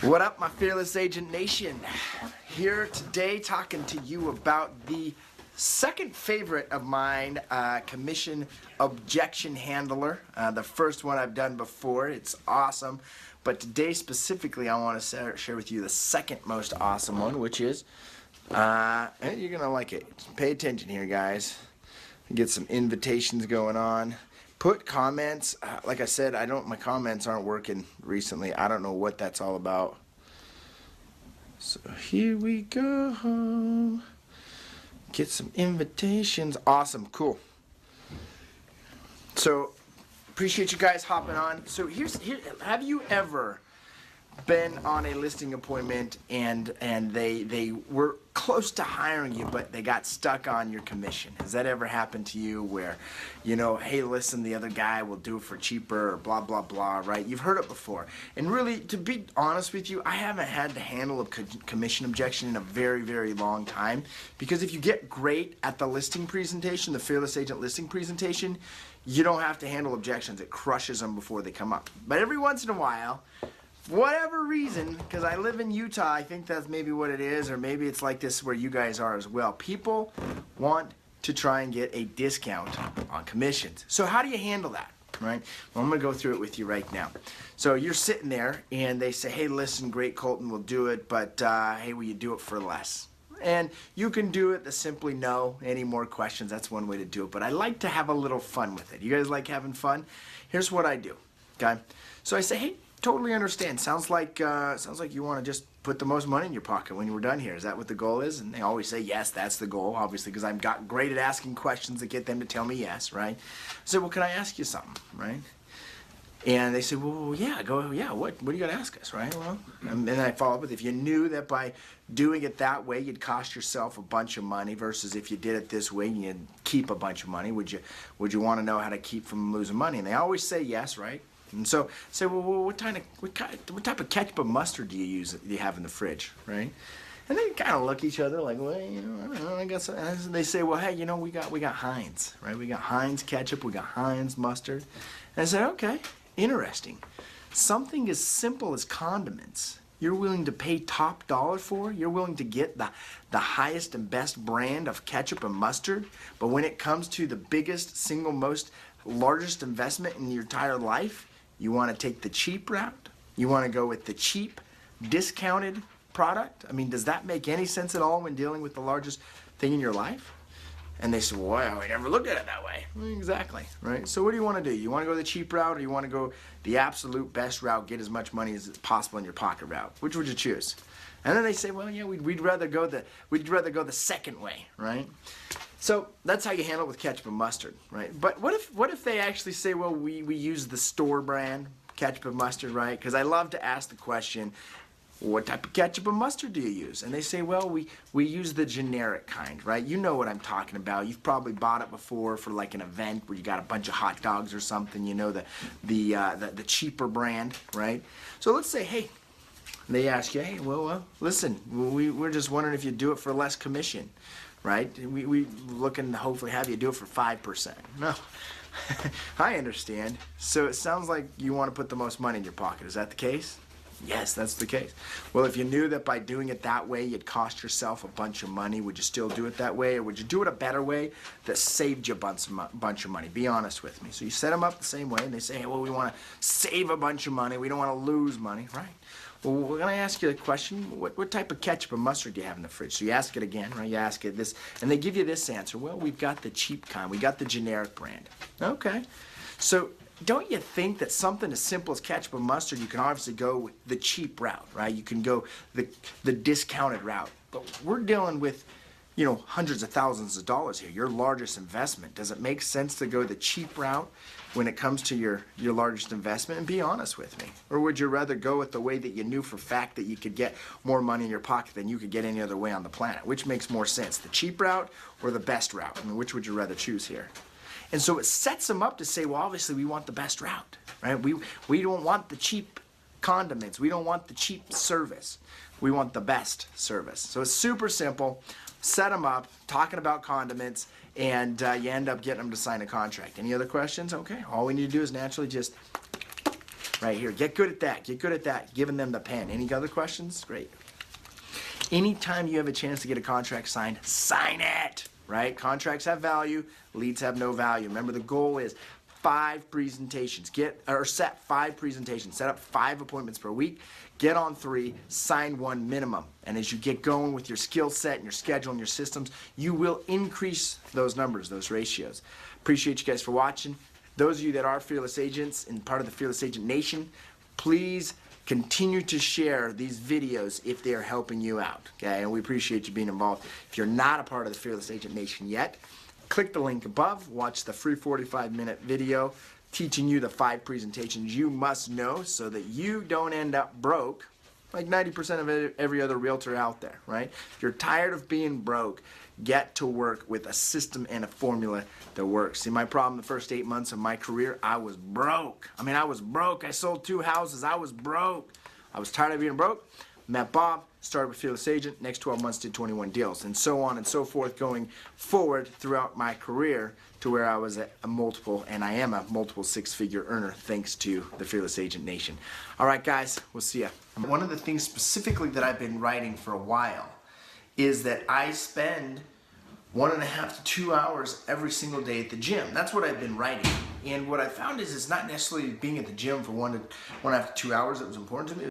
What up, my Fearless Agent Nation? Here today talking to you about the second favorite of mine, commission objection handler. The first one I've done before. It's awesome. But today specifically I want to share with you the second most awesome one, which is, and you're going to like it. Pay attention here, guys. Get some invitations going on. Put comments. Like I said, my comments aren't working recently. I don't know what that's all about. So here we go. Get some invitations. Awesome. Cool. So appreciate you guys hopping on. So here. Have you ever been on a listing appointment and they were close to hiring you, but they got stuck on your commission? Has that ever happened to you where, you know, hey, listen, the other guy will do it for cheaper or blah, blah, blah, right? You've heard it before. And really, to be honest with you, I haven't had to handle a commission objection in a very, very long time, because if you get great at the listing presentation, the Fearless Agent listing presentation, you don't have to handle objections. It crushes them before they come up. But every once in a while, whatever reason, because I live in Utah, I think that's maybe what it is, or maybe it's like this where you guys are as well. People want to try and get a discount on commissions. So how do you handle that, right? Well, I'm going to go through it with you right now. So you're sitting there and they say, hey, listen, great, Colton, we'll do it, but hey, will you do it for less? And you can do it the simply no. Any more questions? That's one way to do it. But I like to have a little fun with it. You guys like having fun? Here's what I do, okay? So I say, hey, totally understand. Sounds like you want to just put the most money in your pocket when we're done here. Is that what the goal is? And they always say, yes, that's the goal, obviously, because I've got great at asking questions that get them to tell me yes, right? I said, well, can I ask you something, right? And they say, well, yeah, go, yeah, what do you got to ask us, right? Well, and then I follow up with, if you knew that by doing it that way, you'd cost yourself a bunch of money versus if you did it this way, you'd keep a bunch of money, would you want to know how to keep from losing money? And they always say yes, right? And so say, well, what type of ketchup and mustard do you have in the fridge, right? And they kind of look at each other like, well, you know, I don't know, I guess. And they say, well, hey, you know, we got Heinz, right? We got Heinz ketchup, we got Heinz mustard. And I said, okay, interesting. Something as simple as condiments, you're willing to pay top dollar for? You're willing to get the highest and best brand of ketchup and mustard, but when it comes to the biggest, single most largest investment in your entire life, you want to take the cheap route? You want to go with the cheap, discounted product? I mean, does that make any sense at all when dealing with the largest thing in your life? And they said, well, we never looked at it that way. Exactly, right? So what do you want to do? You want to go the cheap route, or you want to go the absolute best route, get as much money as possible in your pocket route? Which would you choose? And then they say, well, yeah, we'd rather go the second way, right? So that's how you handle it with ketchup and mustard, right? But what if they actually say, well, we use the store brand ketchup and mustard, right? Because I love to ask the question, what type of ketchup and mustard do you use? And they say, well, we use the generic kind, right? You know what I'm talking about. You've probably bought it before for like an event where you got a bunch of hot dogs or something, you know, the cheaper brand, right? So let's say, hey, they ask you, hey, well, listen, we're just wondering if you do it for less commission, right? We looking to hopefully have you do it for 5%. No, I understand. So it sounds like you want to put the most money in your pocket. Is that the case? Yes, that's the case. Well, if you knew that by doing it that way, you'd cost yourself a bunch of money, would you still do it that way? Or would you do it a better way that saved you a bunch of money? Be honest with me. So you set them up the same way, and they say, hey, well, we want to save a bunch of money. We don't want to lose money, right? Well, we're going to ask you a question. What type of ketchup and mustard do you have in the fridge? So you ask it again, right? You ask it this, and they give you this answer. Well, we've got the cheap kind. We got the generic brand. Okay. So don't you think that something as simple as ketchup and mustard, you can obviously go with the cheap route, right? You can go the discounted route. But we're dealing with, you know, hundreds of thousands of dollars here, your largest investment. Does it make sense to go the cheap route when it comes to your largest investment? And be honest with me. Or would you rather go with the way that you knew for a fact that you could get more money in your pocket than you could get any other way on the planet? Which makes more sense, the cheap route or the best route? I mean, which would you rather choose here? And so it sets them up to say, well, obviously we want the best route, right? We don't want the cheap condiments. We don't want the cheap service. We want the best service. So it's super simple. Set them up, talking about condiments, and you end up getting them to sign a contract. Any other questions? Okay, all we need to do is naturally just right here. Get good at that. Get good at that. Giving them the pen. Any other questions? Great. Anytime you have a chance to get a contract signed, sign it, right? Contracts have value, leads have no value. Remember, the goal is 5 presentations. Set 5 presentations. Set up 5 appointments per week. Get on 3, sign 1 minimum. And as you get going with your skill set and your schedule and your systems, you will increase those numbers, those ratios. Appreciate you guys for watching. Those of you that are Fearless Agents and part of the Fearless Agent Nation, please continue to share these videos if they are helping you out, okay? And we appreciate you being involved. If you're not a part of the Fearless Agent Nation yet, click the link above, watch the free 45-minute video teaching you the 5 presentations you must know so that you don't end up broke like 90% of every other realtor out there, right? If you're tired of being broke, get to work with a system and a formula that works. See, my problem the first 8 months of my career, I was broke. I mean, I was broke. I sold 2 houses. I was broke. I was tired of being broke. Met Bob, started with Fearless Agent. Next 12 months did 21 deals, and so on and so forth going forward throughout my career to where I was a multiple, and I am a multiple 6-figure earner thanks to the Fearless Agent Nation. All right, guys, we'll see ya. One of the things specifically that I've been writing for a while is that I spend 1.5 to 2 hours every single day at the gym. That's what I've been writing. And what I found is it's not necessarily being at the gym for 1.5 to 2 hours that was important to me.